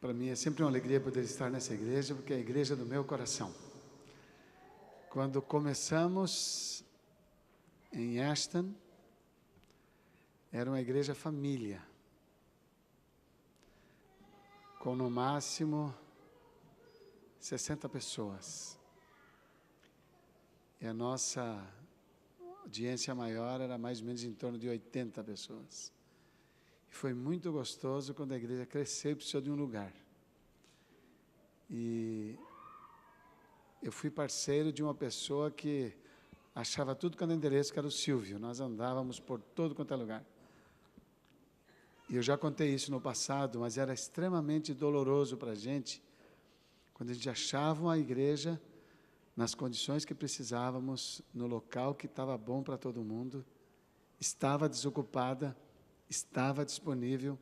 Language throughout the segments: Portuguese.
Para mim é sempre uma alegria poder estar nessa igreja, porque é a igreja do meu coração. Quando começamos em Ashton, era uma igreja família, com no máximo 60 pessoas. E a nossa audiência maior era mais ou menos em torno de 80 pessoas. E foi muito gostoso quando a igreja cresceu e precisou de um lugar. E eu fui parceiro de uma pessoa que achava tudo quanto era endereço, que era o Silvio. Nós andávamos por todo quanto é lugar. E eu já contei isso no passado, mas era extremamente doloroso para a gente, quando a gente achava uma igreja nas condições que precisávamos, no local que estava bom para todo mundo, estava desocupada, estava disponível,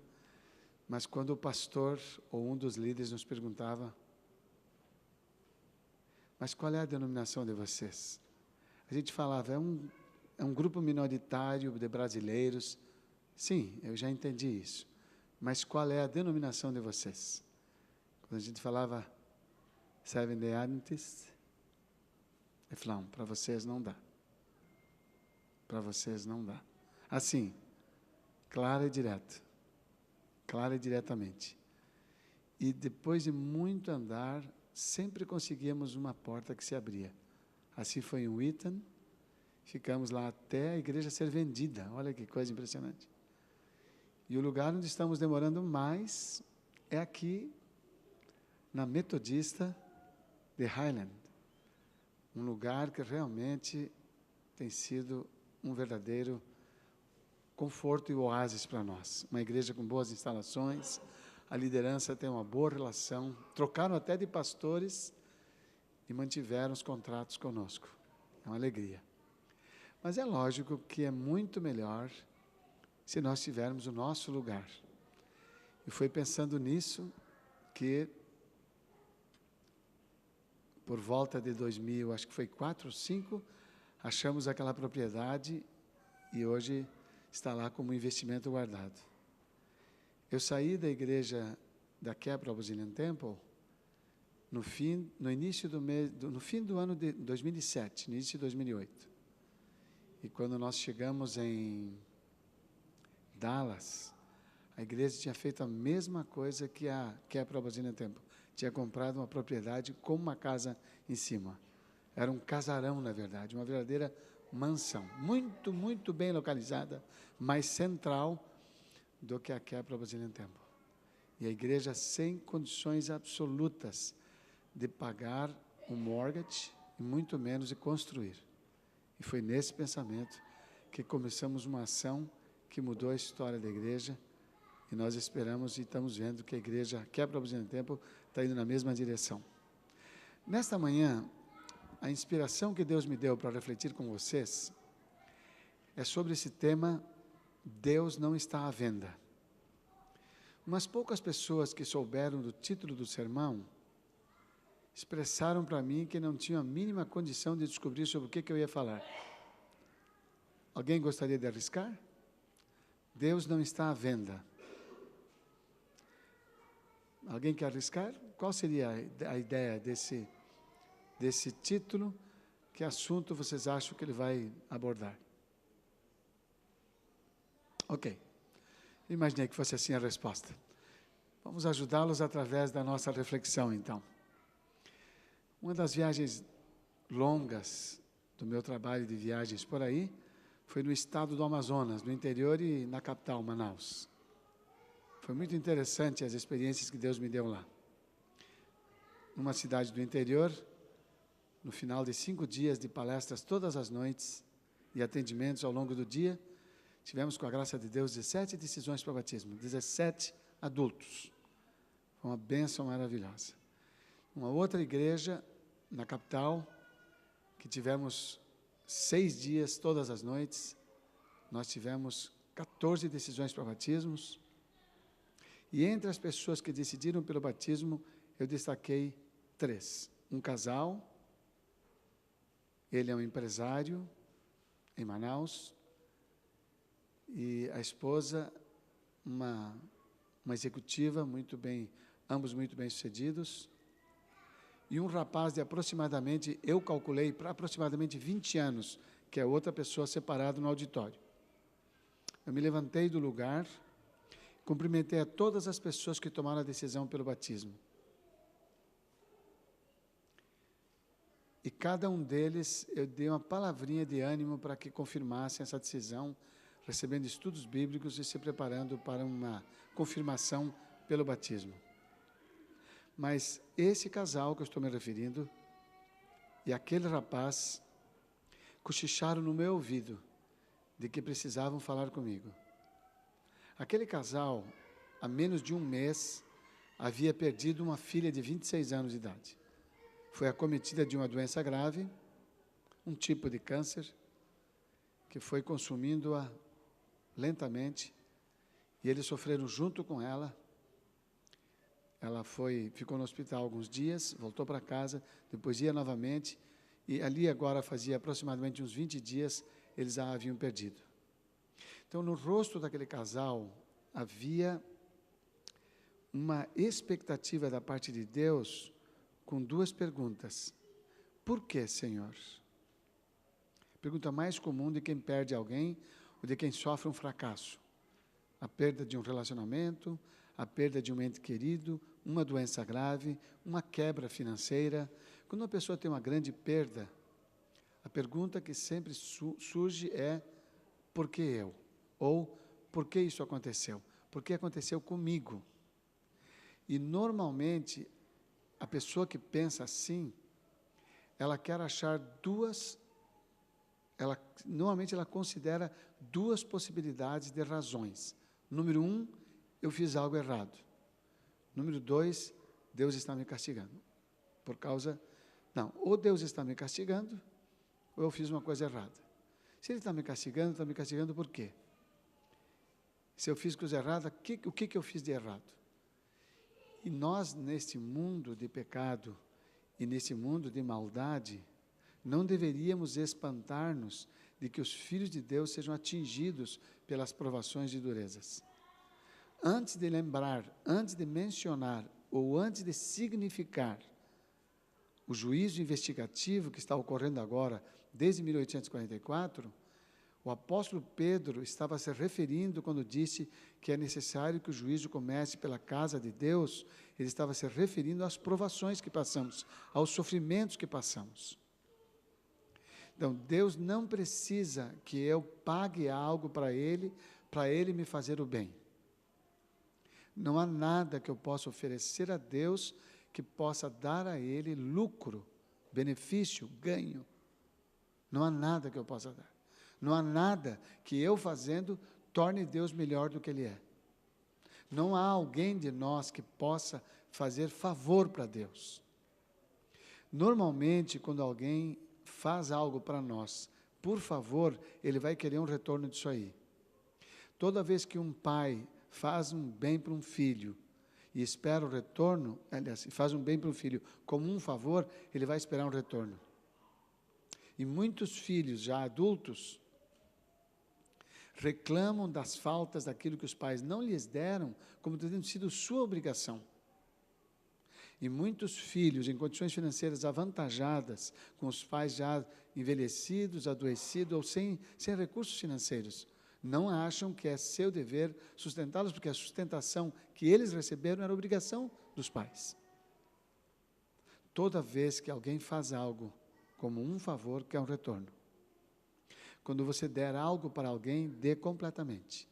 mas quando o pastor ou um dos líderes nos perguntava: mas qual é a denominação de vocês? A gente falava, é um grupo minoritário de brasileiros. Sim, eu já entendi isso. Mas qual é a denominação de vocês? Quando a gente falava Seventh-day Adventist, ele falava, para vocês não dá. Para vocês não dá. Assim, claro e direto. Claro e diretamente. E depois de muito andar, sempre conseguíamos uma porta que se abria. Assim foi em Wheaton, ficamos lá até a igreja ser vendida. Olha que coisa impressionante. E o lugar onde estamos demorando mais é aqui, na Metodista de Highland. Um lugar que realmente tem sido um verdadeiro conforto e oásis para nós. Uma igreja com boas instalações, a liderança tem uma boa relação, trocaram até de pastores e mantiveram os contratos conosco. É uma alegria. Mas é lógico que é muito melhor se nós tivermos o nosso lugar. E foi pensando nisso que, por volta de 2000, acho que foi 4 ou 5, achamos aquela propriedade e hoje está lá como investimento guardado. Eu saí da igreja da Capitol Brazilian Temple no fim do ano de 2007, no início de 2008. E quando nós chegamos em Dallas, a igreja tinha feito a mesma coisa que a Capitol Brazilian Temple. Tinha comprado uma propriedade com uma casa em cima. Era um casarão, na verdade, uma verdadeira mansão. Muito, muito bem localizada, mais central do que a Capitol Brazilian Temple. E a igreja sem condições absolutas de pagar um mortgage, e muito menos de construir. E foi nesse pensamento que começamos uma ação que mudou a história da igreja, e nós esperamos e estamos vendo que a igreja Capitol Brazilian Temple está indo na mesma direção. Nesta manhã, a inspiração que Deus me deu para refletir com vocês é sobre esse tema: Deus não está à venda. Umas poucas pessoas que souberam do título do sermão expressaram para mim que não tinham a mínima condição de descobrir sobre o que eu ia falar. Alguém gostaria de arriscar? Deus não está à venda. Alguém quer arriscar? Qual seria a ideia desse título? Que assunto vocês acham que ele vai abordar? Ok. Imaginei que fosse assim a resposta. Vamos ajudá-los através da nossa reflexão, então. Uma das viagens longas do meu trabalho de viagens por aí foi no estado do Amazonas, no interior e na capital, Manaus. Foi muito interessante as experiências que Deus me deu lá. Numa cidade do interior, no final de 5 dias de palestras todas as noites e atendimentos ao longo do dia, tivemos, com a graça de Deus, 17 decisões para batismo, 17 adultos. Foi uma bênção maravilhosa. Uma outra igreja, na capital, que tivemos 6 dias, todas as noites, nós tivemos 14 decisões para batismos. E entre as pessoas que decidiram pelo batismo, eu destaquei 3. Um casal, ele é um empresário em Manaus, e a esposa, uma executiva muito bem ambos muito bem-sucedidos, e um rapaz de aproximadamente, eu calculei, para aproximadamente 20 anos, que é outra pessoa separada no auditório. Eu me levantei do lugar, cumprimentei a todas as pessoas que tomaram a decisão pelo batismo. E cada um deles, eu dei uma palavrinha de ânimo para que confirmassem essa decisão, recebendo estudos bíblicos e se preparando para uma confirmação pelo batismo. Mas esse casal que eu estou me referindo, e aquele rapaz, cochicharam no meu ouvido, de que precisavam falar comigo. Aquele casal, há menos de um mês, havia perdido uma filha de 26 anos de idade. Foi acometida de uma doença grave, um tipo de câncer, que foi consumindo-a lentamente, e eles sofreram junto com ela. Ela ficou no hospital alguns dias, voltou para casa, depois ia novamente, e ali agora fazia aproximadamente uns 20 dias, eles a haviam perdido. Então, no rosto daquele casal, havia uma expectativa da parte de Deus, com duas perguntas. Por que, Senhor? Pergunta mais comum de quem perde alguém, ou de quem sofre um fracasso. A perda de um relacionamento, a perda de um ente querido, uma doença grave, uma quebra financeira. Quando uma pessoa tem uma grande perda, a pergunta que sempre surge é: por que eu? Ou, por que isso aconteceu? Por que aconteceu comigo? E, normalmente, a pessoa que pensa assim, ela quer achar normalmente ela considera duas possibilidades de razões. Número 1, eu fiz algo errado. Número 2, Deus está me castigando. Ou Deus está me castigando, ou eu fiz uma coisa errada. Se Ele está me castigando por quê? Se eu fiz coisa errada, o que eu fiz de errado? E nós, neste mundo de pecado, e nesse mundo de maldade, não deveríamos espantar-nos de que os filhos de Deus sejam atingidos pelas provações e durezas. Antes de lembrar, antes de mencionar, ou antes de significar o juízo investigativo que está ocorrendo agora, desde 1844, o apóstolo Pedro estava se referindo, quando disse que é necessário que o juízo comece pela casa de Deus, ele estava se referindo às provações que passamos, aos sofrimentos que passamos. Então, Deus não precisa que eu pague algo para Ele me fazer o bem. Não há nada que eu possa oferecer a Deus que possa dar a Ele lucro, benefício, ganho. Não há nada que eu possa dar. Não há nada que eu fazendo torne Deus melhor do que Ele é. Não há alguém de nós que possa fazer favor para Deus. Normalmente, quando alguém faz algo para nós, por favor, ele vai querer um retorno disso aí. Toda vez que um pai faz um bem para um filho e espera o retorno, aliás, faz um bem para um filho como um favor, ele vai esperar um retorno. E muitos filhos já adultos reclamam das faltas daquilo que os pais não lhes deram, como tendo sido sua obrigação. E muitos filhos em condições financeiras avantajadas, com os pais já envelhecidos, adoecidos ou sem recursos financeiros, não acham que é seu dever sustentá-los, porque a sustentação que eles receberam era obrigação dos pais. Toda vez que alguém faz algo como um favor, quer um retorno. Quando você der algo para alguém, dê completamente.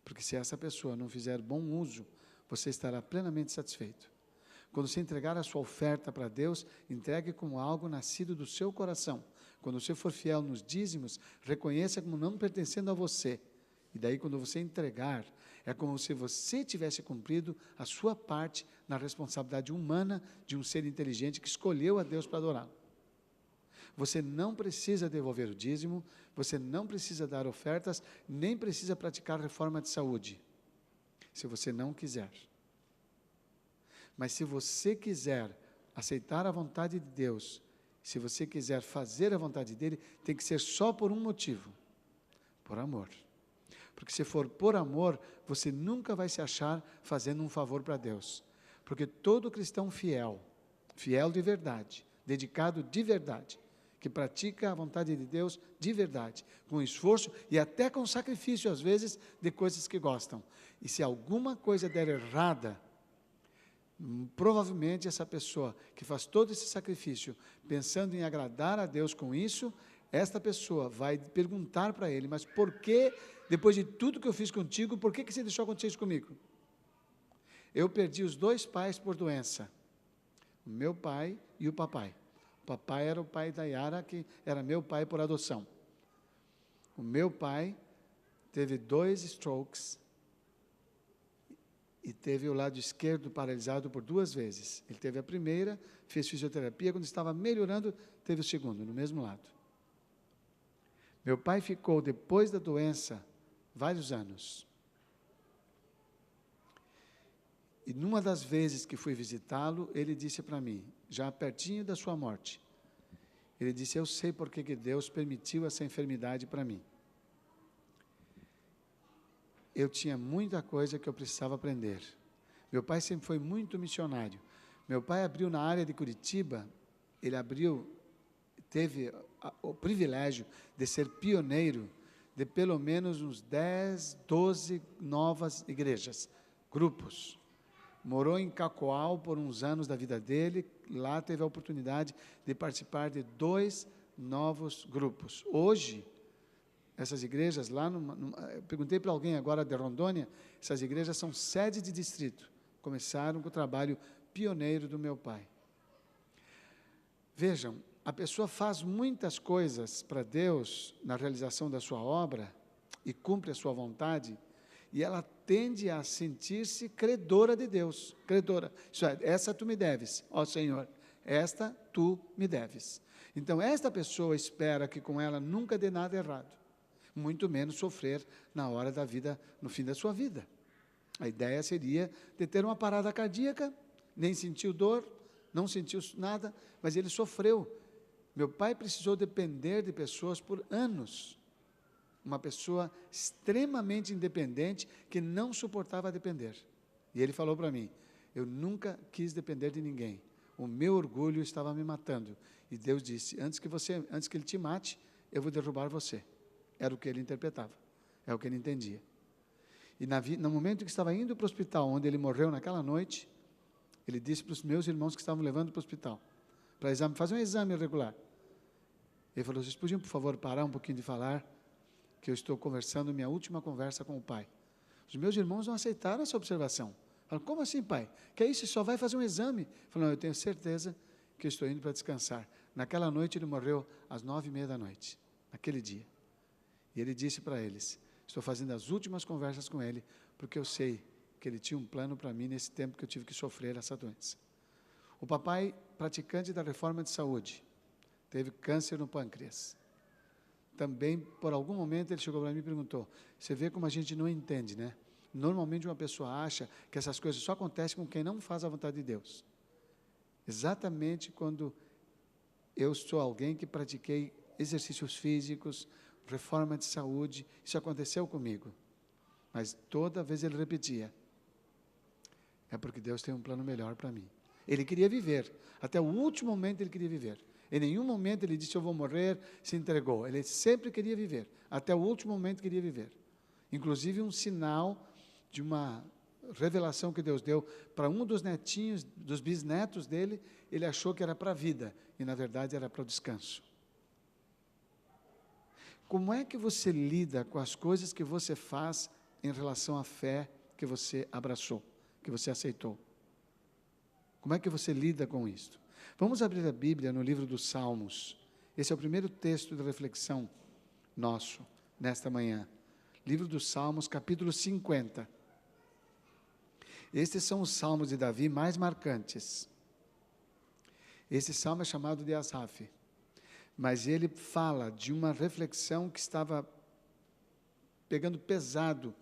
Porque se essa pessoa não fizer bom uso, você estará plenamente satisfeito. Quando você entregar a sua oferta para Deus, entregue como algo nascido do seu coração. Quando você for fiel nos dízimos, reconheça como não pertencendo a você. E daí, quando você entregar, é como se você tivesse cumprido a sua parte na responsabilidade humana de um ser inteligente que escolheu a Deus para adorá-lo. Você não precisa devolver o dízimo, você não precisa dar ofertas, nem precisa praticar reforma de saúde, se você não quiser. Mas se você quiser aceitar a vontade de Deus, se você quiser fazer a vontade dEle, tem que ser só por um motivo: por amor. Porque se for por amor, você nunca vai se achar fazendo um favor para Deus. Porque todo cristão fiel, fiel de verdade, dedicado de verdade, que pratica a vontade de Deus de verdade, com esforço e até com sacrifício, às vezes, de coisas que gostam. E se alguma coisa der errada, provavelmente essa pessoa que faz todo esse sacrifício, pensando em agradar a Deus com isso, esta pessoa vai perguntar para ele, mas por que, depois de tudo que eu fiz contigo, por que você deixou acontecer isso comigo? Eu perdi os 2 pais por doença, o meu pai e o papai. O papai era o pai da Yara, que era meu pai por adoção. O meu pai teve 2 strokes e teve o lado esquerdo paralisado por 2 vezes. Ele teve a primeira, fez fisioterapia, quando estava melhorando, teve o segundo, no mesmo lado. Meu pai ficou, depois da doença, vários anos. E numa das vezes que fui visitá-lo, ele disse para mim, já pertinho da sua morte, ele disse, eu sei por que Deus permitiu essa enfermidade para mim. Eu tinha muita coisa que eu precisava aprender. Meu pai sempre foi muito missionário. Meu pai abriu na área de Curitiba, teve o privilégio de ser pioneiro de pelo menos uns 10, 12 novas igrejas, grupos. Morou em Cacoal por uns anos da vida dele, lá teve a oportunidade de participar de 2 novos grupos. Hoje, essas igrejas lá, eu perguntei para alguém agora de Rondônia, essas igrejas são sede de distrito, começaram com o trabalho pioneiro do meu pai. Vejam, a pessoa faz muitas coisas para Deus na realização da sua obra e cumpre a sua vontade, e ela tende a sentir-se credora de Deus, credora, isso é, essa tu me deves, ó Senhor, esta tu me deves. Então, esta pessoa espera que com ela nunca dê nada errado, muito menos sofrer na hora da vida, no fim da sua vida. A ideia seria de ter uma parada cardíaca, nem sentiu dor, não sentiu nada, mas ele sofreu. Meu pai precisou depender de pessoas por anos, uma pessoa extremamente independente, que não suportava depender. E ele falou para mim, eu nunca quis depender de ninguém, o meu orgulho estava me matando, e Deus disse, antes que ele te mate, eu vou derrubar você. Era o que ele interpretava, é o que ele entendia. E no momento em que estava indo para o hospital, onde ele morreu naquela noite, ele disse para os meus irmãos que estavam levando para o hospital, para fazer um exame regular. Ele falou, vocês podiam, por favor, parar um pouquinho de falar, que eu estou conversando, minha última conversa com o pai. Os meus irmãos não aceitaram essa observação. Falaram, como assim, pai? Que é isso? Você só vai fazer um exame? Falaram, não, eu tenho certeza que eu estou indo para descansar. Naquela noite, ele morreu às 9h30 da noite, naquele dia. E ele disse para eles, estou fazendo as últimas conversas com ele, porque eu sei que ele tinha um plano para mim nesse tempo que eu tive que sofrer essa doença. O papai, praticante da reforma de saúde, teve câncer no pâncreas. Também, por algum momento, ele chegou para mim e perguntou, você vê como a gente não entende, né? Normalmente uma pessoa acha que essas coisas só acontecem com quem não faz a vontade de Deus. Exatamente quando eu sou alguém que pratiquei exercícios físicos, reforma de saúde, isso aconteceu comigo. Mas toda vez ele repetia, é porque Deus tem um plano melhor para mim. Ele queria viver, até o último momento ele queria viver. Em nenhum momento ele disse, eu vou morrer, se entregou. Ele sempre queria viver, até o último momento queria viver. Inclusive um sinal de uma revelação que Deus deu para um dos netinhos, dos bisnetos dele, ele achou que era para a vida, e na verdade era para o descanso. Como é que você lida com as coisas que você faz em relação à fé que você abraçou, que você aceitou? Como é que você lida com isso? Vamos abrir a Bíblia no livro dos Salmos. Esse é o primeiro texto de reflexão nosso, nesta manhã. Livro dos Salmos, capítulo 50. Estes são os salmos de Davi mais marcantes. Esse salmo é chamado de Asaf, mas ele fala de uma reflexão que estava pegando pesado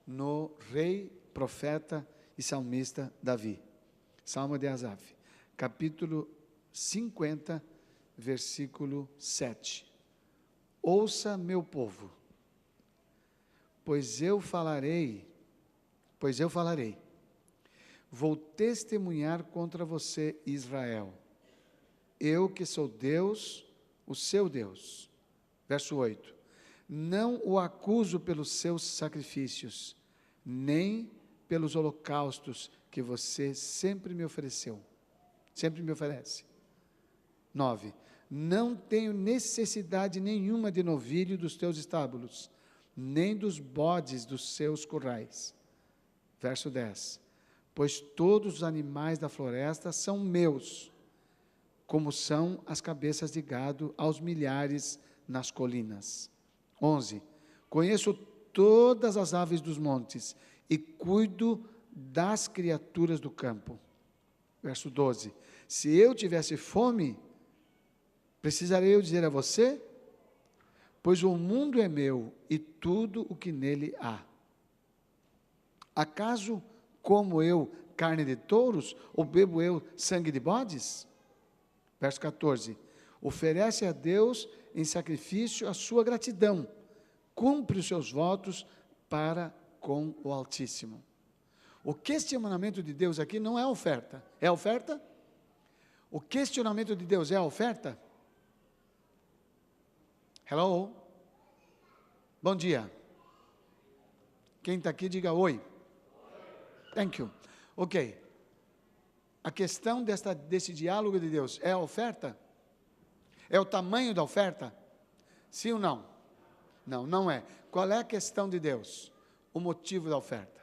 no rei, profeta e salmista Davi. Salmo de Asaf, capítulo 50, versículo 7. Ouça, meu povo, pois eu falarei, vou testemunhar contra você, Israel. Eu que sou Deus, o seu Deus. Verso 8. Não o acuso pelos seus sacrifícios, nem pelos holocaustos que você sempre me ofereceu. Sempre me oferece. 9. Não tenho necessidade nenhuma de novilho dos teus estábulos, nem dos bodes dos seus currais. Verso 10. Pois todos os animais da floresta são meus, como são as cabeças de gado aos milhares nas colinas. 11. Conheço todas as aves dos montes e cuido das criaturas do campo. Verso 12. Se eu tivesse fome, precisarei eu dizer a você? Pois o mundo é meu e tudo o que nele há. Acaso como eu carne de touros ou bebo eu sangue de bodes? Verso 14. Oferece a Deus em sacrifício a sua gratidão, cumpre os seus votos para com o Altíssimo. O questionamento de Deus aqui não é oferta. É oferta? O questionamento de Deus é a oferta? Hello? Bom dia. Quem está aqui, diga oi. Thank you. Ok. A questão desse diálogo de Deus é a oferta? É o tamanho da oferta? Sim ou não? Não, não é. Qual é a questão de Deus? O motivo da oferta.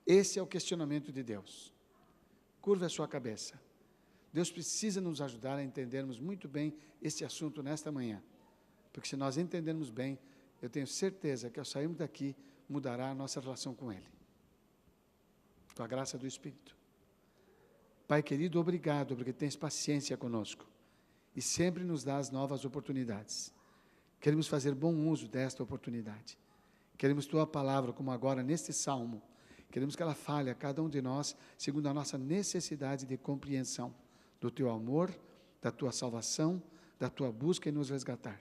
Esse é o questionamento de Deus. Curva a sua cabeça. Deus precisa nos ajudar a entendermos muito bem esse assunto nesta manhã. Porque se nós entendermos bem, eu tenho certeza que ao sairmos daqui, mudará a nossa relação com Ele. Com a graça do Espírito. Pai querido, obrigado, porque tens paciência conosco. E sempre nos dás novas oportunidades. Queremos fazer bom uso desta oportunidade. Queremos Tua palavra, como agora neste salmo. Queremos que ela fale a cada um de nós, segundo a nossa necessidade de compreensão do Teu amor, da Tua salvação, da Tua busca em nos resgatar.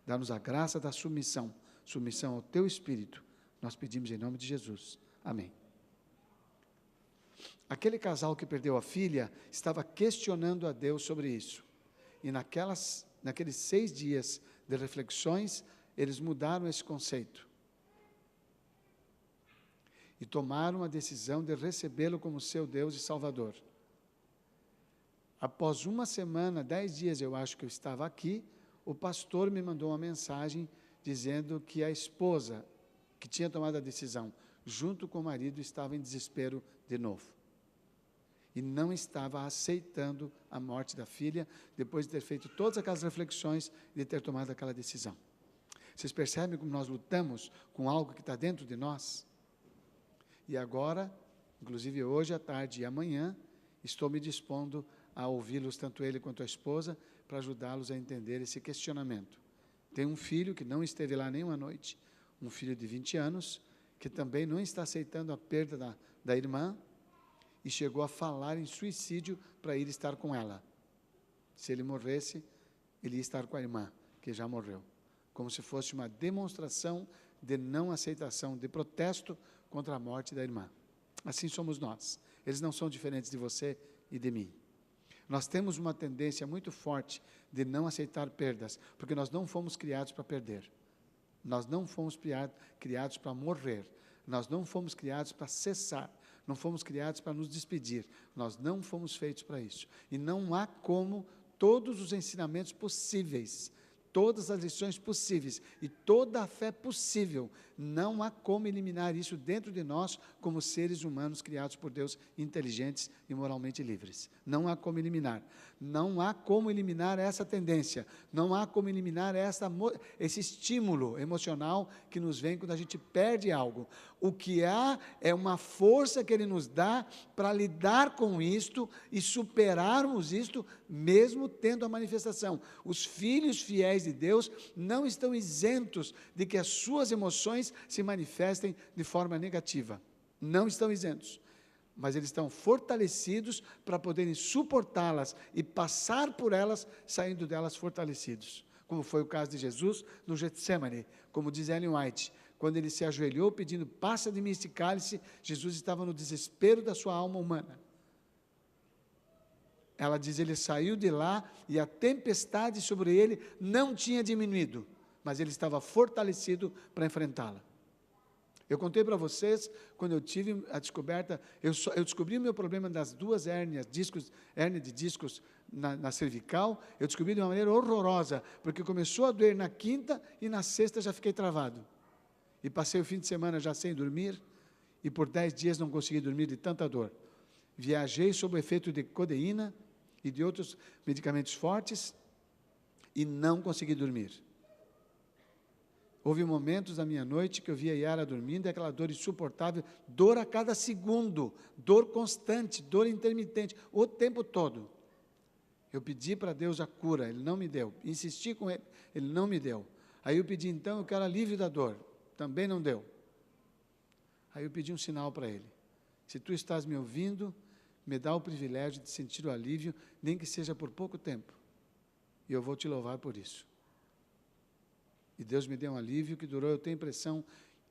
Dá-nos a graça da submissão, submissão ao Teu Espírito. Nós pedimos em nome de Jesus. Amém. Aquele casal que perdeu a filha estava questionando a Deus sobre isso. E naqueles 6 dias de reflexões, eles mudaram esse conceito. E tomaram a decisão de recebê-lo como seu Deus e Salvador. Após uma semana, 10 dias eu acho que eu estava aqui, o pastor me mandou uma mensagem dizendo que a esposa que tinha tomado a decisão, junto com o marido, estava em desespero de novo. E não estava aceitando a morte da filha, depois de ter feito todas aquelas reflexões e de ter tomado aquela decisão. Vocês percebem como nós lutamos com algo que está dentro de nós? E agora, inclusive hoje à tarde e amanhã, estou me dispondo a ouvi-los, tanto ele quanto a esposa, para ajudá-los a entender esse questionamento. Tem um filho que não esteve lá nenhuma noite, um filho de 20 anos, que também não está aceitando a perda da irmã, e chegou a falar em suicídio para ir estar com ela. Se ele morresse, ele ia estar com a irmã, que já morreu. Como se fosse uma demonstração de não aceitação, de protesto contra a morte da irmã. Assim somos nós. Eles não são diferentes de você e de mim. Nós temos uma tendência muito forte de não aceitar perdas, porque nós não fomos criados para perder. Nós não fomos criados para morrer. Nós não fomos criados para cessar. Não fomos criados para nos despedir. Nós não fomos feitos para isso. E não há como todos os ensinamentos possíveis, todas as lições possíveis e toda a fé possível, não há como eliminar isso dentro de nós como seres humanos criados por Deus, inteligentes e moralmente livres. Não há como eliminar. Não há como eliminar essa tendência. Não há como eliminar esse estímulo emocional que nos vem quando a gente perde algo. O que há é uma força que Ele nos dá para lidar com isto e superarmos isto, mesmo tendo a manifestação. Os filhos fiéis de Deus não estão isentos de que as suas emoções se manifestem de forma negativa. Não estão isentos. Mas eles estão fortalecidos para poderem suportá-las e passar por elas, saindo delas fortalecidos. Como foi o caso de Jesus no Getsemane, como diz Ellen White. quando ele se ajoelhou pedindo, passa de mim este cálice, Jesus estava no desespero da sua alma humana. Ela diz, ele saiu de lá e a tempestade sobre ele não tinha diminuído, mas ele estava fortalecido para enfrentá-la. Eu contei para vocês, quando eu tive a descoberta, eu descobri o meu problema das duas hérnia de discos na cervical, eu descobri de uma maneira horrorosa, porque começou a doer na quinta e na sexta já fiquei travado. E passei o fim de semana já sem dormir, e por 10 dias não consegui dormir de tanta dor. Viajei sob o efeito de codeína e de outros medicamentos fortes, e não consegui dormir. Houve momentos da minha noite que eu via Yara dormindo, e aquela dor insuportável, dor a cada segundo, dor constante, dor intermitente, o tempo todo. Eu pedi para Deus a cura, Ele não me deu. Insisti com Ele, Ele não me deu. Aí eu pedi, então, eu quero alívio da dor. Também não deu. Aí eu pedi um sinal para Ele. Se Tu estás me ouvindo, me dá o privilégio de sentir o alívio, nem que seja por pouco tempo. E eu vou Te louvar por isso. E Deus me deu um alívio que durou, eu tenho a impressão,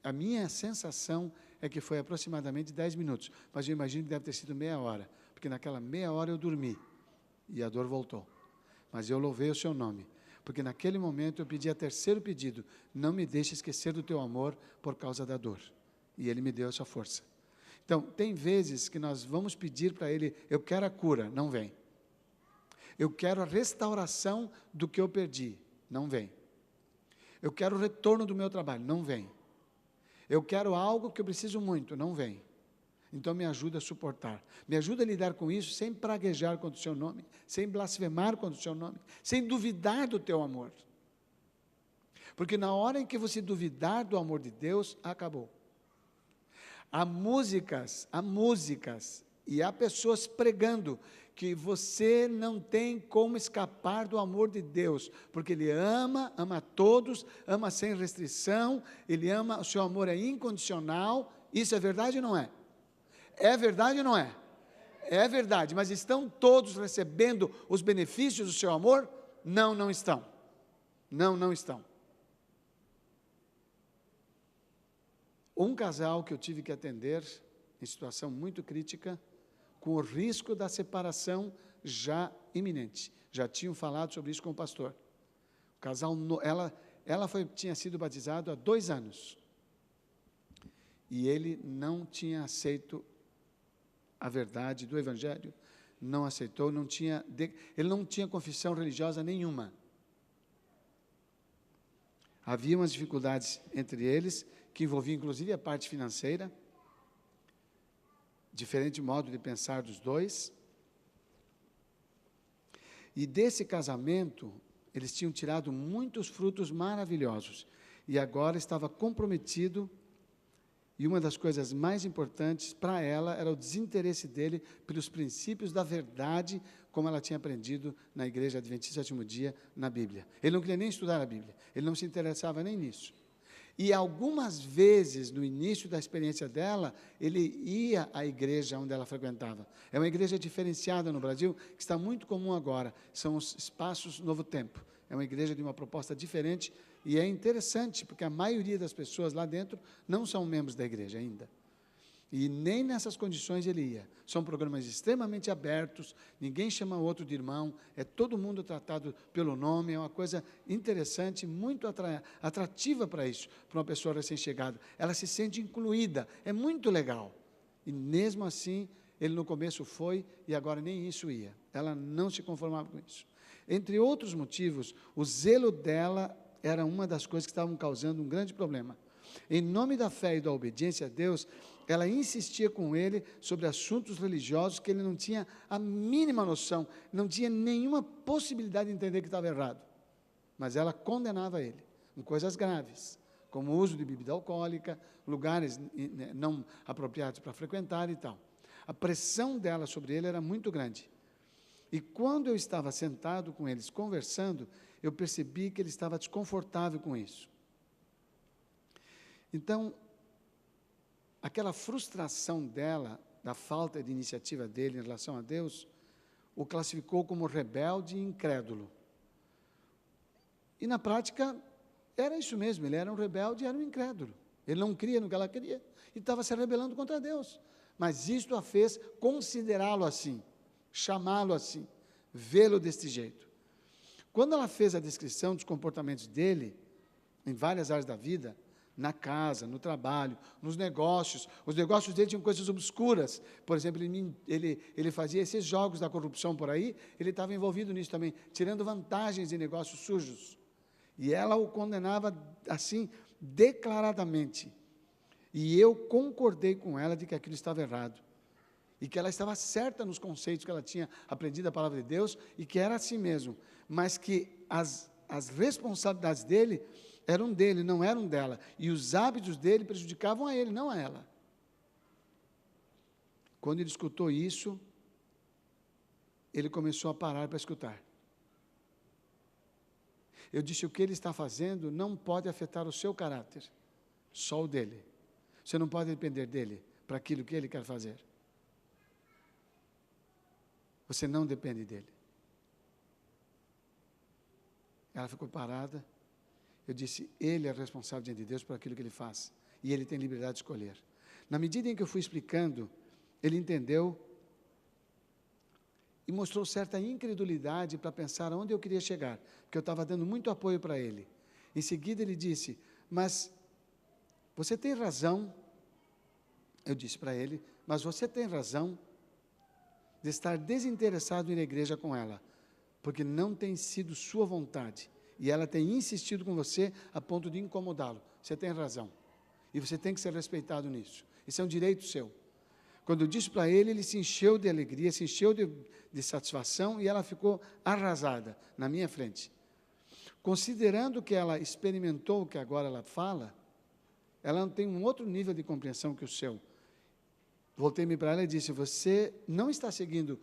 a minha sensação é que foi aproximadamente 10 minutos, mas eu imagino que deve ter sido meia hora, porque naquela meia hora eu dormi, e a dor voltou. Mas eu louvei o Seu nome, porque naquele momento eu pedi a terceiro pedido, não me deixe esquecer do Teu amor por causa da dor. E Ele me deu essa força. Então, tem vezes que nós vamos pedir para Ele, eu quero a cura, não vem. Eu quero a restauração do que eu perdi, não vem. Eu quero o retorno do meu trabalho, não vem. Eu quero algo que eu preciso muito, não vem. Então me ajuda a suportar. Me ajuda a lidar com isso sem praguejar contra o Seu nome, sem blasfemar contra o Seu nome, sem duvidar do Teu amor. Porque na hora em que você duvidar do amor de Deus, acabou. Há músicas, e há pessoas pregando que você não tem como escapar do amor de Deus, porque Ele ama a todos, ama sem restrição, Ele ama, o Seu amor é incondicional. Isso é verdade ou não é? É verdade ou não é? É verdade, mas estão todos recebendo os benefícios do Seu amor? Não, não estão. Não, não estão. Um casal que eu tive que atender, em situação muito crítica, com o risco da separação já iminente. Já tinham falado sobre isso com o pastor. O casal, tinha sido batizado há 2 anos. E ele não tinha aceito a verdade do Evangelho, não aceitou, ele não tinha confissão religiosa nenhuma. Havia umas dificuldades entre eles, que envolviam inclusive a parte financeira, diferente modo de pensar dos dois. E desse casamento, eles tinham tirado muitos frutos maravilhosos, e agora estava comprometido, e uma das coisas mais importantes para ela era o desinteresse dele pelos princípios da verdade, como ela tinha aprendido na Igreja Adventista do Sétimo Dia, na Bíblia. Ele não queria nem estudar a Bíblia, ele não se interessava nem nisso. E algumas vezes, no início da experiência dela, ele ia à igreja onde ela frequentava. É uma igreja diferenciada no Brasil, que está muito comum agora, são os Espaços Novo Tempo. É uma igreja de uma proposta diferente, e é interessante, porque a maioria das pessoas lá dentro não são membros da igreja ainda. E nem nessas condições ele ia. São programas extremamente abertos, ninguém chama o outro de irmão, é todo mundo tratado pelo nome, é uma coisa interessante, muito atrativa para isso, para uma pessoa recém-chegada. Ela se sente incluída, é muito legal. E mesmo assim, ele no começo foi, e agora nem isso ia. Ela não se conformava com isso. Entre outros motivos, o zelo dela era uma das coisas que estavam causando um grande problema. Em nome da fé e da obediência a Deus, ela insistia com ele sobre assuntos religiosos que ele não tinha a mínima noção, não tinha nenhuma possibilidade de entender que estava errado. Mas ela condenava ele em coisas graves, como o uso de bebida alcoólica, lugares não apropriados para frequentar e tal. A pressão dela sobre ele era muito grande. E quando eu estava sentado com eles conversando, eu percebi que ele estava desconfortável com isso. Então, aquela frustração dela, da falta de iniciativa dele em relação a Deus, o classificou como rebelde e incrédulo. E na prática, era isso mesmo, ele era um rebelde e era um incrédulo. Ele não cria no que ela queria e estava se rebelando contra Deus. Mas isto a fez considerá-lo assim, chamá-lo assim, vê-lo deste jeito. Quando ela fez a descrição dos comportamentos dele, em várias áreas da vida, na casa, no trabalho, nos negócios, os negócios dele tinham coisas obscuras. Por exemplo, ele fazia esses jogos da corrupção por aí, ele estava envolvido nisso também, tirando vantagens em negócios sujos. E ela o condenava assim, declaradamente. E eu concordei com ela de que aquilo estava errado. E que ela estava certa nos conceitos que ela tinha aprendido a palavra de Deus, e que era assim mesmo. Mas que as responsabilidades dele eram dele, não eram dela. E os hábitos dele prejudicavam a ele, não a ela. Quando ele escutou isso, ele começou a parar para escutar. Eu disse, o que ele está fazendo não pode afetar o seu caráter, só o dele. Você não pode depender dele para aquilo que ele quer fazer. Você não depende dele. Ela ficou parada. Eu disse, ele é responsável diante de Deus por aquilo que ele faz. E ele tem liberdade de escolher. Na medida em que eu fui explicando, ele entendeu e mostrou certa incredulidade para pensar onde eu queria chegar, porque eu estava dando muito apoio para ele. Em seguida ele disse, mas você tem razão, eu disse para ele, mas você tem razão de estar desinteressado em ir à igreja com ela, porque não tem sido sua vontade, e ela tem insistido com você a ponto de incomodá-lo. Você tem razão, e você tem que ser respeitado nisso. Isso é um direito seu. Quando eu disse para ele, ele se encheu de alegria, se encheu de satisfação, e ela ficou arrasada na minha frente. Considerando que ela experimentou o que agora ela fala, ela não tem um outro nível de compreensão que o seu. Voltei-me para ela e disse, você não está seguindo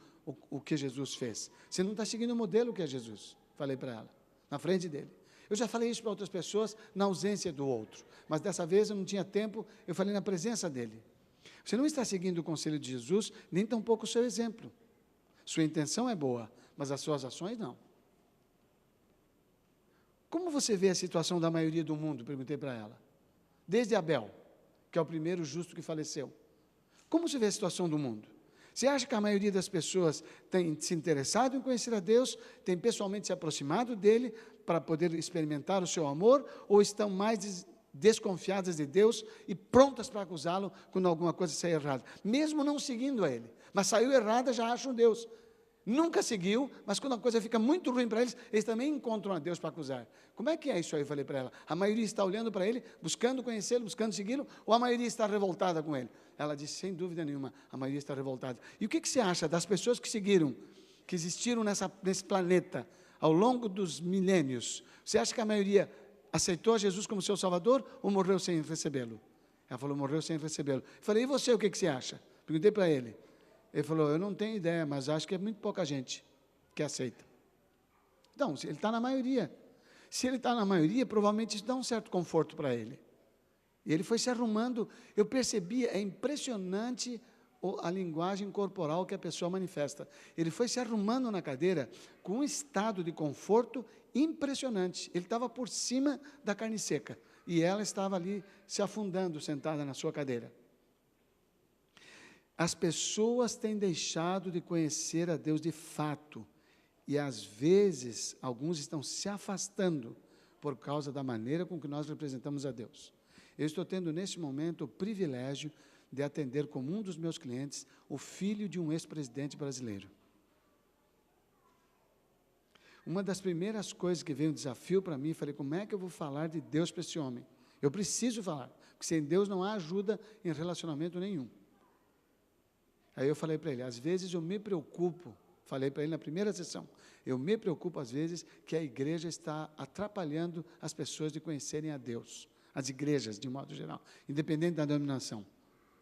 o que Jesus fez. Você não está seguindo o modelo que é Jesus. Falei para ela, na frente dele. Eu já falei isso para outras pessoas, na ausência do outro. Mas dessa vez eu não tinha tempo, eu falei na presença dele. Você não está seguindo o conselho de Jesus, nem tampouco o seu exemplo. Sua intenção é boa, mas as suas ações não. Como você vê a situação da maioria do mundo? Perguntei para ela. Desde Abel, que é o primeiro justo que faleceu. Como você vê a situação do mundo? Você acha que a maioria das pessoas tem se interessado em conhecer a Deus, tem pessoalmente se aproximado dele para poder experimentar o seu amor, ou estão mais desconfiadas de Deus e prontas para acusá-lo quando alguma coisa sair errada? Mesmo não seguindo a ele, mas saiu errada, já acham Deus. Nunca seguiu, mas quando a coisa fica muito ruim para eles, eles também encontram a Deus para acusar. Como é que é isso aí? Eu falei para ela. A maioria está olhando para ele, buscando conhecê-lo, buscando segui-lo, ou a maioria está revoltada com ele? Ela disse, sem dúvida nenhuma, a maioria está revoltada. E o que você acha das pessoas que seguiram, que existiram nesse planeta, ao longo dos milênios? Você acha que a maioria aceitou Jesus como seu Salvador, ou morreu sem recebê-lo? Ela falou, morreu sem recebê-lo. Eu falei, e você, o que você acha? Perguntei para ele. Ele falou, eu não tenho ideia, mas acho que é muito pouca gente que aceita. Então, ele está na maioria. Se ele está na maioria, provavelmente isso dá um certo conforto para ele. E ele foi se arrumando, eu percebi, é impressionante a linguagem corporal que a pessoa manifesta. Ele foi se arrumando na cadeira com um estado de conforto impressionante. Ele estava por cima da carne seca, e ela estava ali se afundando, sentada na sua cadeira. As pessoas têm deixado de conhecer a Deus de fato, e às vezes alguns estão se afastando por causa da maneira com que nós representamos a Deus. Eu estou tendo neste momento o privilégio de atender como um dos meus clientes o filho de um ex-presidente brasileiro. Uma das primeiras coisas que veio um desafio para mim, falei, como é que eu vou falar de Deus para esse homem? Eu preciso falar, porque sem Deus não há ajuda em relacionamento nenhum. Aí eu falei para ele, às vezes eu me preocupo, falei para ele na primeira sessão, eu me preocupo às vezes que a igreja está atrapalhando as pessoas de conhecerem a Deus, as igrejas de modo geral, independente da denominação,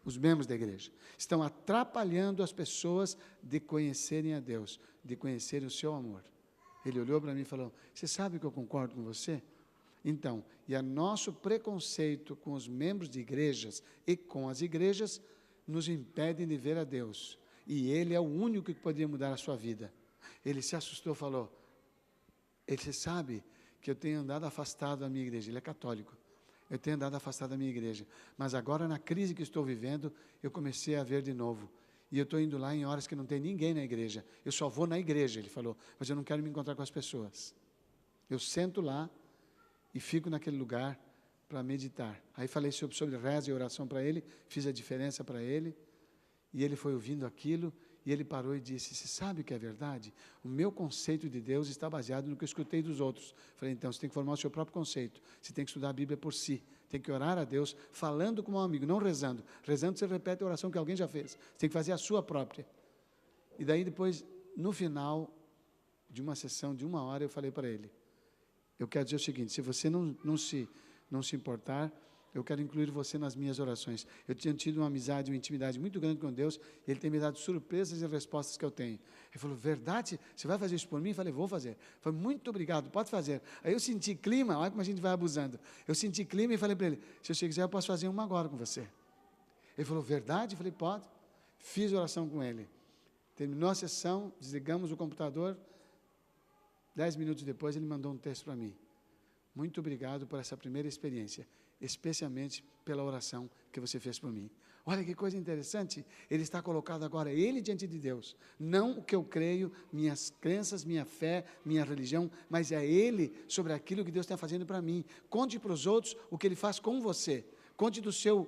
os membros da igreja, estão atrapalhando as pessoas de conhecerem a Deus, de conhecerem o seu amor. Ele olhou para mim e falou, você sabe que eu concordo com você? Então, e o nosso preconceito com os membros de igrejas e com as igrejas nos impedem de ver a Deus, e Ele é o único que poderia mudar a sua vida. Ele se assustou e falou, você sabe que eu tenho andado afastado da minha igreja, ele é católico, eu tenho andado afastado da minha igreja, mas agora na crise que estou vivendo, eu comecei a ver de novo, e eu estou indo lá em horas que não tem ninguém na igreja, eu só vou na igreja, ele falou, mas eu não quero me encontrar com as pessoas, eu sento lá, e fico naquele lugar, para meditar. Aí falei sobre reza e oração para ele, fiz a diferença para ele, e ele foi ouvindo aquilo, e ele parou e disse, você sabe o que é verdade? O meu conceito de Deus está baseado no que eu escutei dos outros. Falei, então, você tem que formar o seu próprio conceito, você tem que estudar a Bíblia por si, tem que orar a Deus, falando como um amigo, não rezando. Rezando, você repete a oração que alguém já fez, você tem que fazer a sua própria. E daí depois, no final de uma sessão de 1 hora, eu falei para ele, eu quero dizer o seguinte, se você não se importar, eu quero incluir você nas minhas orações. Eu tinha tido uma amizade, uma intimidade muito grande com Deus, e Ele tem me dado surpresas e respostas que eu tenho. Ele falou, verdade? Você vai fazer isso por mim? Eu falei, vou fazer. Ele falou, muito obrigado, pode fazer. Aí eu senti clima, olha como a gente vai abusando. Eu senti clima e falei para ele, se você quiser eu posso fazer uma agora com você. Ele falou, verdade? Eu falei, pode. Fiz oração com ele. Terminou a sessão, desligamos o computador, 10 minutos depois ele mandou um texto para mim. Muito obrigado por essa primeira experiência, especialmente pela oração que você fez por mim. Olha que coisa interessante, ele está colocado agora, ele diante de Deus, não o que eu creio, minhas crenças, minha fé, minha religião, mas é ele sobre aquilo que Deus está fazendo para mim. Conte para os outros o que ele faz com você. Conte do seu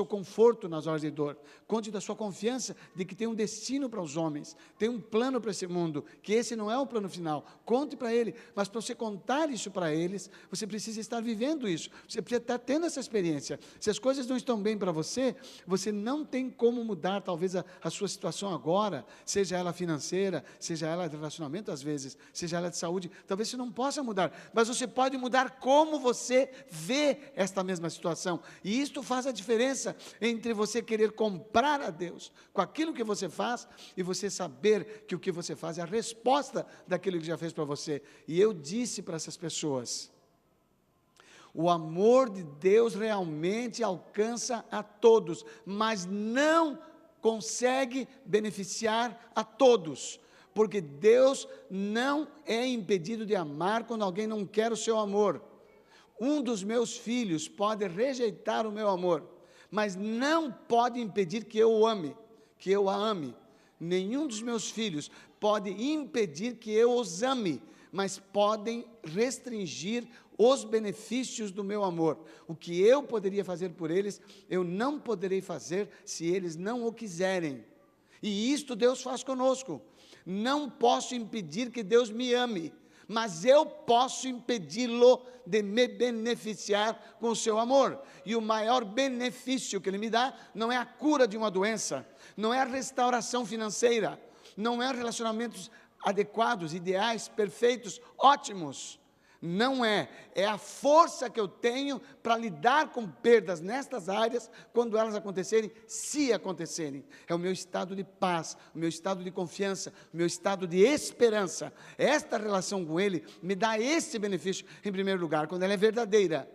conforto nas horas de dor. Conte da sua confiança de que tem um destino para os homens, tem um plano para esse mundo, que esse não é o plano final. Conte para ele, mas para você contar isso para eles, você precisa estar vivendo isso, você precisa estar tendo essa experiência. Se as coisas não estão bem para você, você não tem como mudar talvez a sua situação agora, seja ela financeira, seja ela de relacionamento às vezes, seja ela de saúde, talvez você não possa mudar, mas você pode mudar como você vê esta mesma situação. E isto faz a diferença entre você querer comprar a Deus com aquilo que você faz e você saber que o que você faz é a resposta daquilo que já fez para você. E eu disse para essas pessoas, o amor de Deus realmente alcança a todos, mas não consegue beneficiar a todos, porque Deus não é impedido de amar quando alguém não quer o seu amor. Um dos meus filhos pode rejeitar o meu amor, mas não pode impedir que eu o ame, que eu a ame. Nenhum dos meus filhos pode impedir que eu os ame, mas podem restringir os benefícios do meu amor. O que eu poderia fazer por eles, eu não poderei fazer se eles não o quiserem. E isto Deus faz conosco. Não posso impedir que Deus me ame, mas eu posso impedi-lo de me beneficiar com o seu amor. E o maior benefício que Ele me dá não é a cura de uma doença, não é a restauração financeira, não é relacionamentos adequados, ideais, perfeitos, ótimos. Não é a força que eu tenho para lidar com perdas nestas áreas, quando elas acontecerem, se acontecerem. É o meu estado de paz, o meu estado de confiança, o meu estado de esperança. Esta relação com Ele me dá esse benefício, em primeiro lugar, quando ela é verdadeira,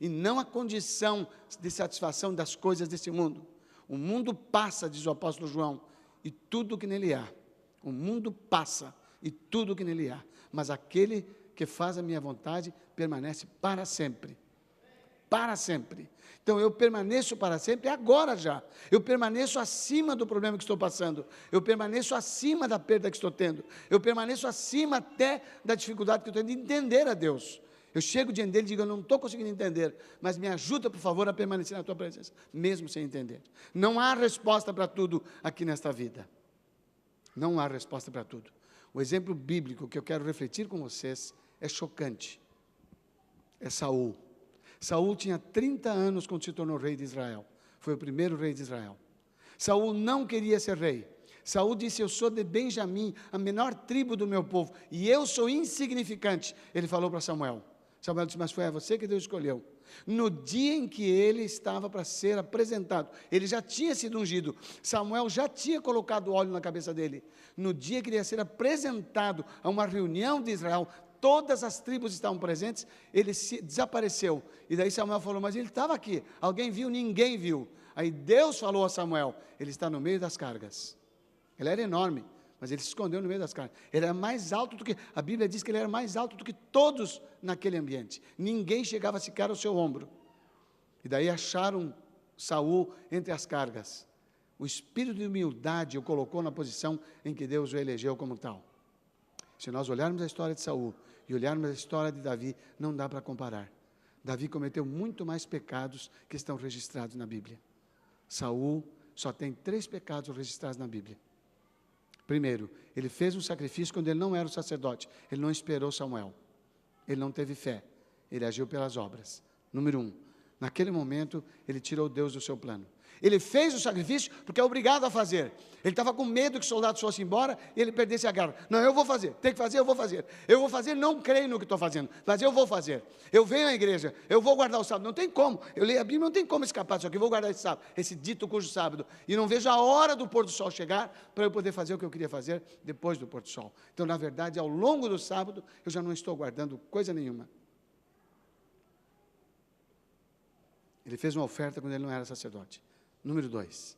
e não a condição de satisfação das coisas desse mundo. O mundo passa, diz o apóstolo João, e tudo que nele há. O mundo passa, e tudo que nele há. Mas aquele que faz a minha vontade, permanece para sempre. Para sempre. Então, eu permaneço para sempre agora já. Eu permaneço acima do problema que estou passando. Eu permaneço acima da perda que estou tendo. Eu permaneço acima até da dificuldade que eu tenho de entender a Deus. Eu chego diante dele e digo, eu não estou conseguindo entender, mas me ajuda, por favor, a permanecer na tua presença, mesmo sem entender. Não há resposta para tudo aqui nesta vida. Não há resposta para tudo. O exemplo bíblico que eu quero refletir com vocês é chocante. É Saul. Saul tinha 30 anos quando se tornou rei de Israel. Foi o primeiro rei de Israel. Saul não queria ser rei. Saul disse, eu sou de Benjamim, a menor tribo do meu povo, e eu sou insignificante. Ele falou para Samuel. Samuel disse, mas foi a você que Deus escolheu. No dia em que ele estava para ser apresentado, ele já tinha sido ungido, Samuel já tinha colocado óleo na cabeça dele. No dia que ele ia ser apresentado a uma reunião de Israel, todas as tribos estavam presentes, ele desapareceu. E daí Samuel falou, mas ele estava aqui, alguém viu? Ninguém viu. Aí Deus falou a Samuel, ele está no meio das cargas. Ele era enorme, mas ele se escondeu no meio das cargas. Ele era mais alto do que, a Bíblia diz que ele era mais alto do que todos naquele ambiente. Ninguém chegava sequer ao seu ombro. E daí acharam Saul entre as cargas. O espírito de humildade o colocou na posição em que Deus o elegeu como tal. Se nós olharmos a história de Saul e olharmos a história de Davi, não dá para comparar. Davi cometeu muito mais pecados que estão registrados na Bíblia. Saul só tem 3 pecados registrados na Bíblia. Primeiro, ele fez um sacrifício quando ele não era o sacerdote. Ele não esperou Samuel. Ele não teve fé. Ele agiu pelas obras. Número 1, naquele momento, ele tirou Deus do seu plano. Ele fez o sacrifício porque é obrigado a fazer. Ele estava com medo que os soldados fossem embora e ele perdesse a guerra. Não, eu vou fazer. Tem que fazer, eu vou fazer. Eu vou fazer, não creio no que estou fazendo, mas eu vou fazer. Eu venho à igreja, eu vou guardar o sábado. Não tem como. Eu leio a Bíblia, não tem como escapar disso aqui. Eu vou guardar esse sábado, esse dito cujo sábado. E não vejo a hora do pôr do sol chegar para eu poder fazer o que eu queria fazer depois do pôr do sol. Então, na verdade, ao longo do sábado, eu já não estou guardando coisa nenhuma. Ele fez uma oferta quando ele não era sacerdote. Número 2,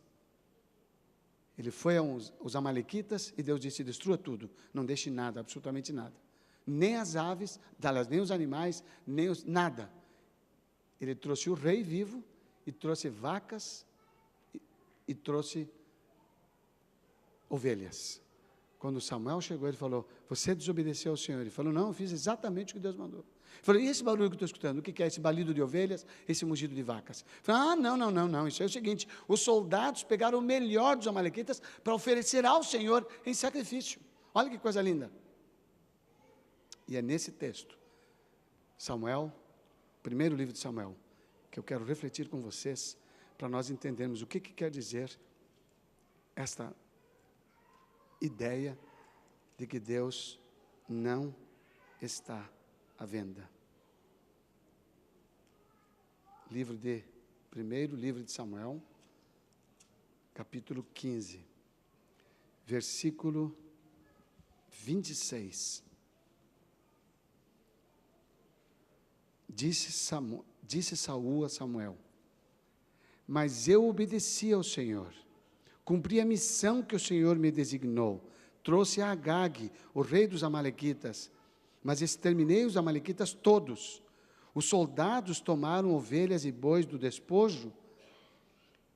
ele foi aos amalequitas e Deus disse: destrua tudo, não deixe nada, absolutamente nada, nem as aves, nem os animais, nada. Ele trouxe o rei vivo e trouxe vacas e trouxe ovelhas. Quando Samuel chegou, ele falou: você desobedeceu ao Senhor. Ele falou: não, eu fiz exatamente o que Deus mandou. Ele falou: e esse barulho que eu estou escutando, o que é esse balido de ovelhas, esse mugido de vacas? Ele falou: não, isso é o seguinte, os soldados pegaram o melhor dos amalequitas para oferecer ao Senhor em sacrifício. Olha que coisa linda. E é nesse texto, Samuel, primeiro livro de Samuel, que eu quero refletir com vocês, para nós entendermos o que quer dizer esta ideia de que Deus não está à venda. Primeiro livro de Samuel, capítulo 15, versículo 26. Disse Saul a Samuel: mas eu obedeci ao Senhor, cumpri a missão que o Senhor me designou, trouxe a Agag, o rei dos amalequitas, mas exterminei os amalequitas todos. Os soldados tomaram ovelhas e bois do despojo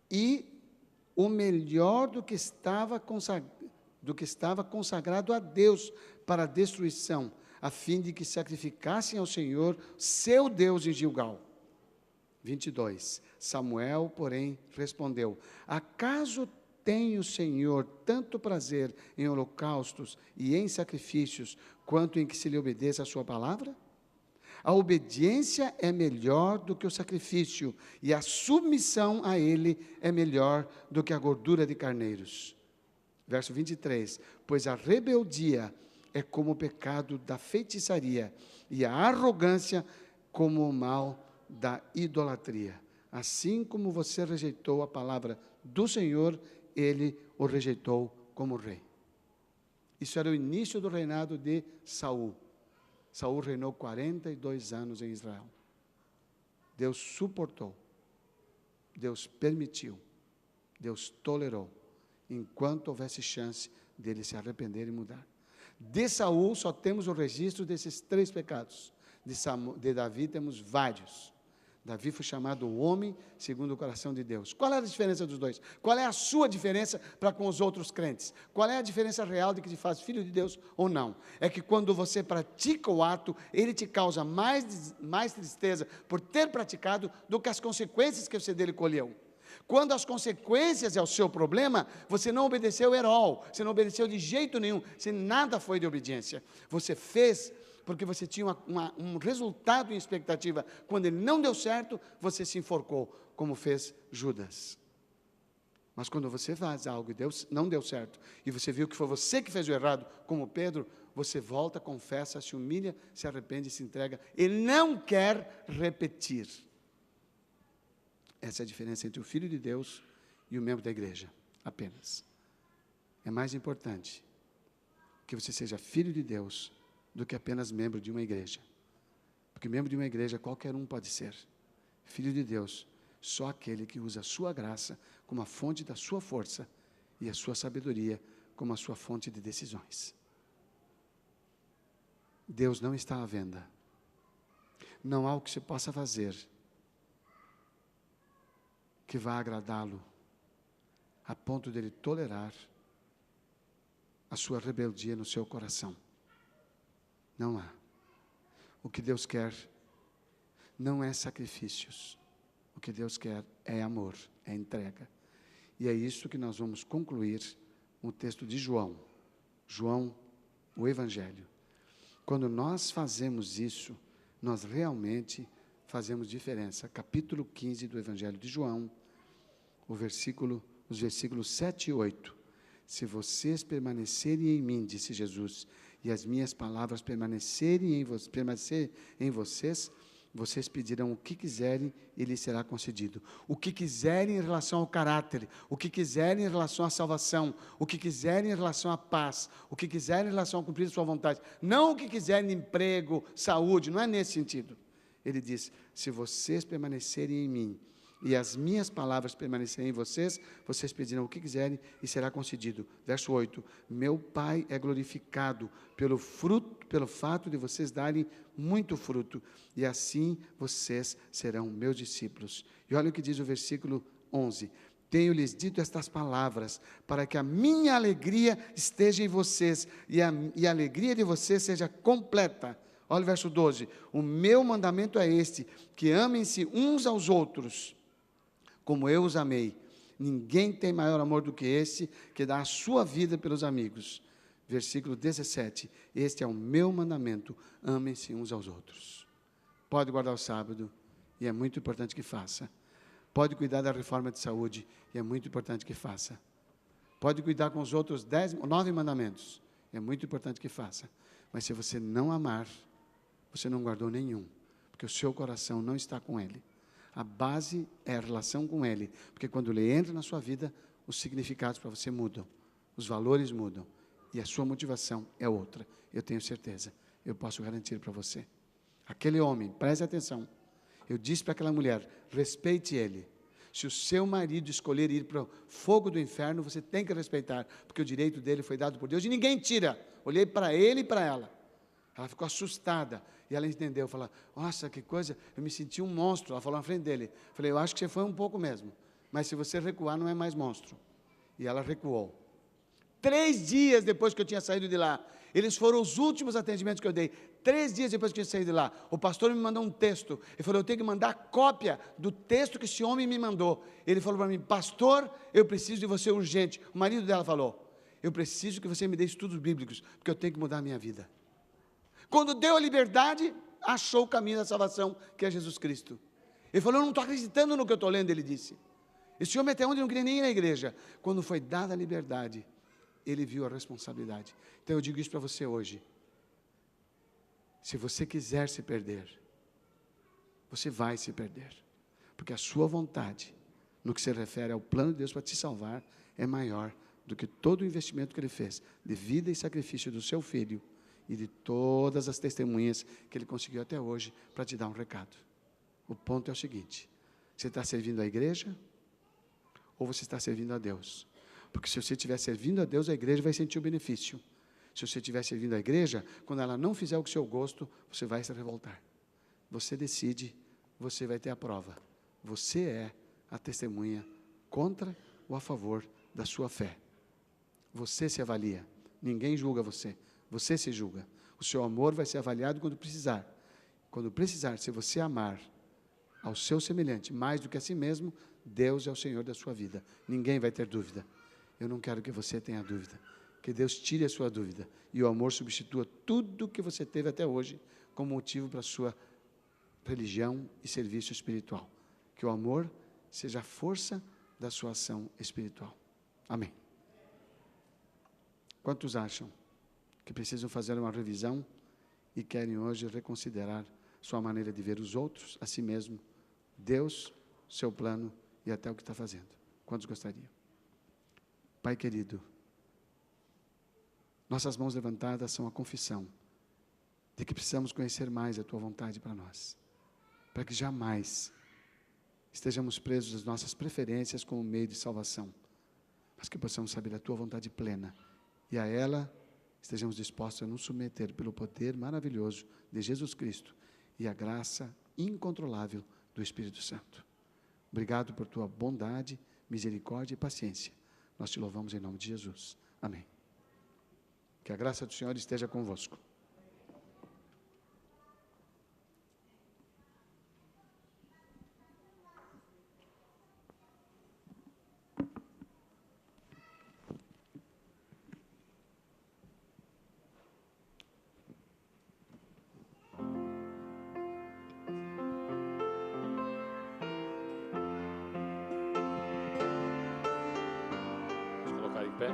e o melhor do que estava consagrado a Deus para a destruição, a fim de que sacrificassem ao Senhor, seu Deus, em Gilgal. 22. Samuel, porém, respondeu: acaso tem o Senhor tanto prazer em holocaustos e em sacrifícios, quanto em que se lhe obedeça a sua palavra? A obediência é melhor do que o sacrifício, e a submissão a ele é melhor do que a gordura de carneiros. Verso 23, pois a rebeldia é como o pecado da feitiçaria, e a arrogância como o mal da idolatria. Assim como você rejeitou a palavra do Senhor, ele o rejeitou como rei. Isso era o início do reinado de Saul. Saul reinou 42 anos em Israel. Deus suportou, Deus permitiu, Deus tolerou, enquanto houvesse chance dele se arrepender e mudar. De Saul só temos o registro desses 3 pecados. De Davi temos vários. Davi foi chamado o homem segundo o coração de Deus. Qual é a diferença dos dois? Qual é a sua diferença para com os outros crentes? Qual é a diferença real de que te faz filho de Deus ou não? É que quando você pratica o ato, ele te causa mais tristeza por ter praticado do que as consequências que você dele colheu. Quando as consequências é o seu problema, você não obedeceu at all, você não obedeceu de jeito nenhum, nada foi de obediência. Você fez porque você tinha um resultado em expectativa. Quando ele não deu certo, você se enforcou, como fez Judas. Mas quando você faz algo e não deu certo, e você viu que foi você que fez o errado, como Pedro, você volta, confessa, se humilha, se arrepende e se entrega. Ele não quer repetir. Essa é a diferença entre o filho de Deus e o membro da igreja, apenas. É mais importante que você seja filho de Deus do que apenas membro de uma igreja. Porque membro de uma igreja qualquer um pode ser. Filho de Deus, só aquele que usa a sua graça como a fonte da sua força e a sua sabedoria como a sua fonte de decisões. Deus não está à venda. Não há o que se possa fazer que vá agradá-lo a ponto de ele tolerar a sua rebeldia no seu coração. Não há. O que Deus quer não é sacrifícios. O que Deus quer é amor, é entrega. E é isso que nós vamos concluir no texto de João. João, o Evangelho. Quando nós fazemos isso, nós realmente fazemos diferença. Capítulo 15 do Evangelho de João, os versículos 7 e 8. Se vocês permanecerem em mim, disse Jesus, e as minhas palavras permanecerem em vocês, vocês pedirão o que quiserem e lhes será concedido. O que quiserem em relação ao caráter, o que quiserem em relação à salvação, o que quiserem em relação à paz, o que quiserem em relação a cumprir a sua vontade. Não o que quiserem de emprego, saúde, não é nesse sentido. Ele diz, se vocês permanecerem em mim, e as minhas palavras permanecerem em vocês, vocês pedirão o que quiserem e será concedido. Verso 8, meu Pai é glorificado pelo fato de vocês darem muito fruto, e assim vocês serão meus discípulos. E olha o que diz o versículo 11, tenho-lhes dito estas palavras, para que a minha alegria esteja em vocês, e a alegria de vocês seja completa. Olha o verso 12, o meu mandamento é este, que amem-se uns aos outros, como eu os amei. Ninguém tem maior amor do que esse, que dá a sua vida pelos amigos. Versículo 17, este é o meu mandamento, amem-se uns aos outros. Pode guardar o sábado, e é muito importante que faça. Pode cuidar da reforma de saúde, e é muito importante que faça. Pode cuidar com os outros 9 mandamentos, é muito importante que faça. Mas se você não amar, você não guardou nenhum, porque o seu coração não está com ele. A base é a relação com ele, porque quando ele entra na sua vida, os significados para você mudam, os valores mudam, e a sua motivação é outra. Eu tenho certeza, eu posso garantir para você. Aquele homem, preste atenção, eu disse para aquela mulher, respeite ele. Se o seu marido escolher ir para o fogo do inferno, você tem que respeitar, porque o direito dele foi dado por Deus, e ninguém tira. Olhei para ele e para ela. Ela ficou assustada, e ela entendeu, falou, nossa, que coisa, eu me senti um monstro. Ela falou na frente dele, falei, eu acho que você foi um pouco mesmo, mas se você recuar, não é mais monstro. E ela recuou. 3 dias depois que eu tinha saído de lá, eles foram os últimos atendimentos que eu dei. 3 dias depois que eu tinha saído de lá, o pastor me mandou um texto. Ele falou, eu tenho que mandar cópia do texto que esse homem me mandou. Ele falou para mim, pastor, eu preciso de você urgente. O marido dela falou, eu preciso que você me dê estudos bíblicos, porque eu tenho que mudar a minha vida. Quando deu a liberdade, achou o caminho da salvação, que é Jesus Cristo. Ele falou, eu não estou acreditando no que eu estou lendo, ele disse. Esse homem até onde não queria nem ir na igreja. Quando foi dada a liberdade, ele viu a responsabilidade. Então eu digo isso para você hoje. Se você quiser se perder, você vai se perder. Porque a sua vontade, no que se refere ao plano de Deus para te salvar, é maior do que todo o investimento que ele fez, de vida e sacrifício do seu filho, e de todas as testemunhas que ele conseguiu até hoje, para te dar um recado. O ponto é o seguinte, você está servindo a igreja, ou você está servindo a Deus? Porque se você estiver servindo a Deus, a igreja vai sentir o benefício. Se você estiver servindo a igreja, quando ela não fizer o que seu gosto, você vai se revoltar. Você decide, você vai ter a prova. Você é a testemunha contra ou a favor da sua fé. Você se avalia, ninguém julga você. Você se julga. O seu amor vai ser avaliado quando precisar. Quando precisar, se você amar ao seu semelhante mais do que a si mesmo, Deus é o Senhor da sua vida. Ninguém vai ter dúvida. Eu não quero que você tenha dúvida. Que Deus tire a sua dúvida. E o amor substitua tudo que você teve até hoje como motivo para a sua religião e serviço espiritual. Que o amor seja a força da sua ação espiritual. Amém. Quantos acham que precisam fazer uma revisão e querem hoje reconsiderar sua maneira de ver os outros, a si mesmo, Deus, seu plano e até o que está fazendo? Quantos gostariam? Pai querido, nossas mãos levantadas são a confissão de que precisamos conhecer mais a Tua vontade para nós, para que jamais estejamos presos às nossas preferências como meio de salvação, mas que possamos saber a Tua vontade plena e a ela estejamos dispostos a nos submeter pelo poder maravilhoso de Jesus Cristo e a graça incontrolável do Espírito Santo. Obrigado por tua bondade, misericórdia e paciência. Nós te louvamos em nome de Jesus. Amém. Que a graça do Senhor esteja convosco. Vamos colocar em pé.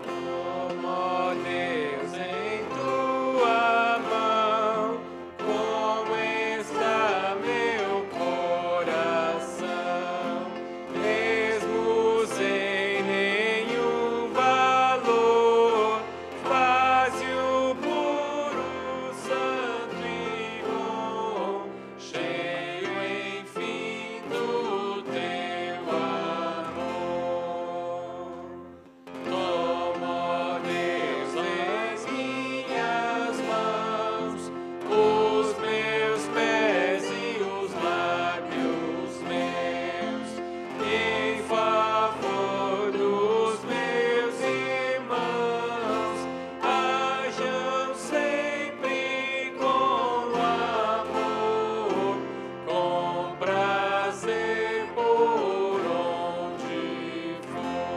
Toma, Deus, em tua mão, como está meu coração, mesmo sem nenhum valor, faze-o puro, santo e bom, cheio, enfim, do teu amor. Toma, Deus, as minhas mãos, os meus pés e os lábios meus, em favor dos meus irmãos, hajam sempre com amor, com prazer por onde for.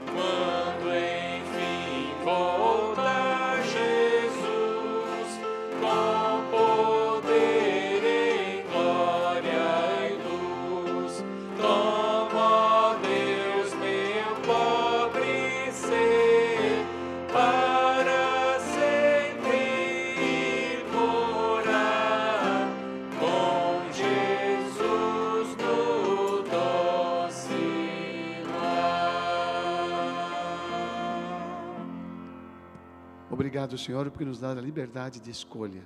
Quando enfim voltar Jesus, com poder em glória e luz, toma, Deus, meu pobre ser, para sempre ir morar com Jesus no doce lar. Obrigado, Senhor, porque nos dá a liberdade de escolha.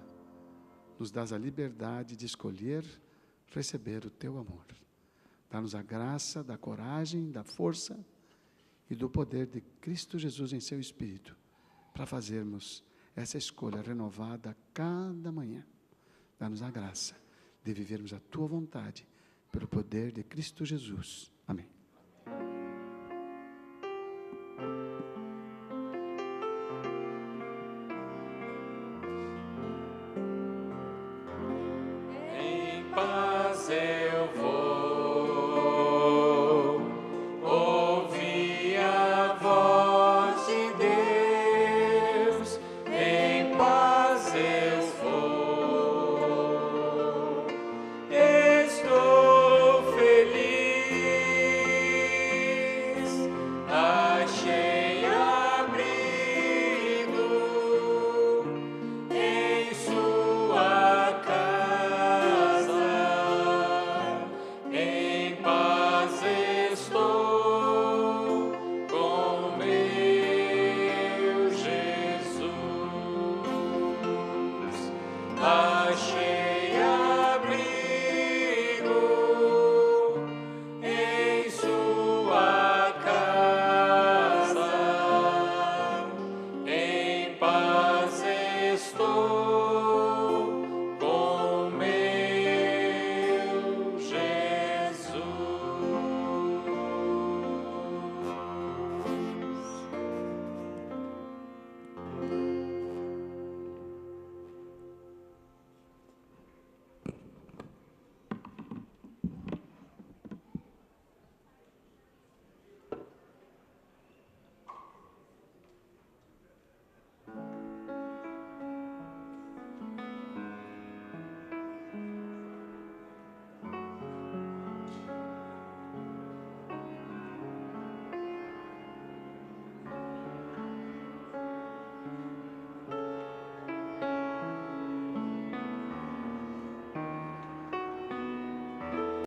Nos dás a liberdade de escolher receber o teu amor. Dá-nos a graça, da coragem, da força e do poder de Cristo Jesus em seu Espírito, para fazermos essa escolha renovada a cada manhã. Dá-nos a graça de vivermos a tua vontade, pelo poder de Cristo Jesus. Amém. Em paz